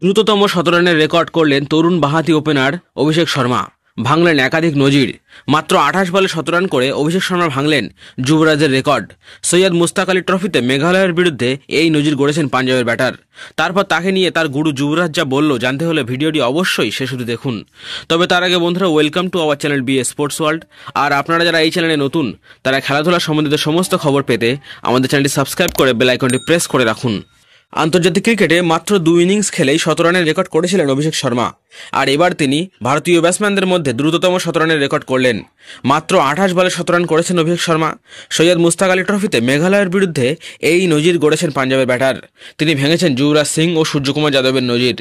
দ্রুততম শতরানের রেকর্ড করলেন তরুণ বাঁহাতি ওপেনার অভিষেক শর্মা। ভাঙলেন একাধিক নজির। মাত্র 28 বলে 17 রান করে অভিষেক শর্মা ভাঙলেন যুবরাজের রেকর্ড। সৈয়দ মুস্তাক আলী ট্রফিতে মেঘালয়ের বিরুদ্ধে এই নজির গড়েছেন পাঞ্জাবের ব্যাটার। তারপর তাকে নিয়ে তার গুরু যুবরাজ যা বলল জানতে হলে ভিডিওটি অবশ্যই শেষ অবধি দেখুন। তবে তার আগে বন্ধুরা, welcome to our channel B sports world. আর আপনারা যারা এই চ্যানেলে নতুন, তারা খেলাধুলা সম্বন্ধিত সমস্ত খবর পেতে আমাদের চ্যানেলটি সাবস্ক্রাইব করে বেল আইকনটি প্রেস করে রাখুন। আন্তর্জাতিক ক্রিকেটে মাত্র 2 ইনিংস খেলেই 17 রানের রেকর্ড করেছিলেন অভিষেক শর্মা। আর এবার তিনি ভারতীয় ব্যাটসম্যানদের মধ্যে দ্রুততম 17 রানের রেকর্ড করলেন। মাত্র 28 বলে 17 রান করেছেন অভিষেক শর্মা। সৈয়দ মুস্তাক আলী ট্রফিতে মেঘালয়ের বিরুদ্ধে এই নজির গড়েছেন পাঞ্জাবের ব্যাটার। তিনি ভেঙেছেন যুবরাজ সিং ও সূর্যকুমার যাদবের নজির।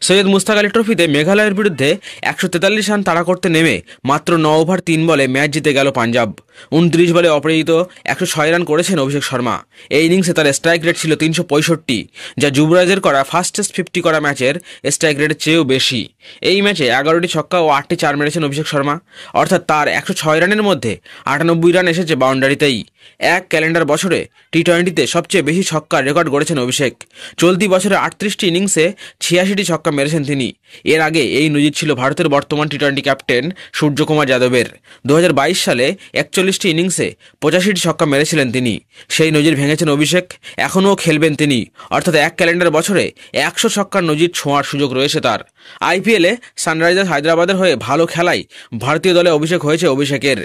সৈয়দ মুস্তাক আলী ট্রফিতে মেঘালয়ের বিরুদ্ধে 143 রান তাড়া করতে নেমে মাত্র 9 ওভার 3 বলে ম্যাচ জিতে গেল পাঞ্জাব। 29 বলে অপরাজিত 106 রান করেছেন অভিষেক শর্মা। এই ইনিংসে তার স্ট্রাইক রেট ছিল 365, যা যুবরাজের করা ফাস্টেস্ট 50 করা ম্যাচের স্ট্রাইক রেটের চেয়েও বেশি। এই ম্যাচে 11টি ছক্কা ও 8টি চার মেরেছেন অভিষেক শর্মা। অর্থাৎ তার 106 রানের মধ্যে 98 রান এসেছে বাউন্ডারিতেই। এক ক্যালেন্ডার বছরে টি-20তে সবচেয়ে বেশি ছক্কার রেকর্ড গড়েছেন অভিষেক। চলতি বছরে 38টি ইনিংসে 86টি ছক্কা মেরেছেন তিনি। এর আগে এই নজির ছিল ভারতের বর্তমান টি-20 ক্যাপ্টেন সূর্যকুমার যাদবের। 2022 সালে 41টি ইনিংসে 85টি ছক্কা মেরেছিলেন তিনি। সেই নজির ভেঙেছেন অভিষেক। এখনও খেলবেন তিনি। অর্থাৎ এক ক্যালেন্ডার বছরে 100 ছক্কার নজির ছোঁয়ার সুযোগ রয়েছে তার। আইপিএলে সানরাইজার্স হায়দ্রাবাদের হয়ে ভালো খেলায় ভারতীয় দলে অভিষেক হয়েছে অভিষেকের।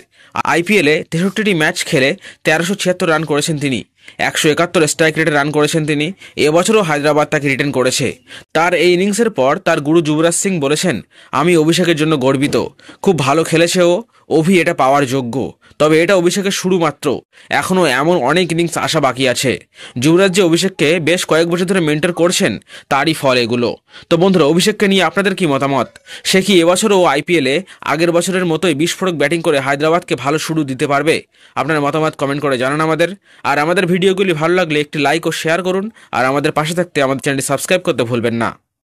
আইপিএলে 63টি ম্যাচ খেলে 1376 রান করেছেন তিনি। 171 স্ট্রাইক রেটে রান করেছেন তিনি। এবছরও হায়দ্রাবাদ তাকে রিটেন করেছে। তার এই ইনিংসের পর তার গুরু যুবরাজ সিং বলেছেন, আমি অভিষেকের জন্য গর্বিত। খুব ভালো খেলেছে ও, অভি এটা পাওয়ার যোগ্য। তবে এটা অভিষেকের শুরু মাত্র। এখনও এমন অনেক ইনিংস আসা বাকি আছে। যুবরাজ যে অভিষেককে বেশ কয়েক বছর ধরে মেন্টর করছেন, তারই ফল এগুলো। তো বন্ধুরা, অভিষেককে নিয়ে আপনাদের কি মতামত? সে কি এবছরও আইপিএলে আগের বছরের মতোই বিস্ফোরক ব্যাটিং করে হায়দ্রাবাদকে ভালো শুরু দিতে পারবে? আপনার মতামত কমেন্ট করে জানান আমাদের। আর আমাদের ভিডিওগুলি ভালো লাগলে একটি লাইক ও শেয়ার করুন। আর আমাদের পাশে থাকতে আমাদের চ্যানেলটি সাবস্ক্রাইব করতে ভুলবেন না।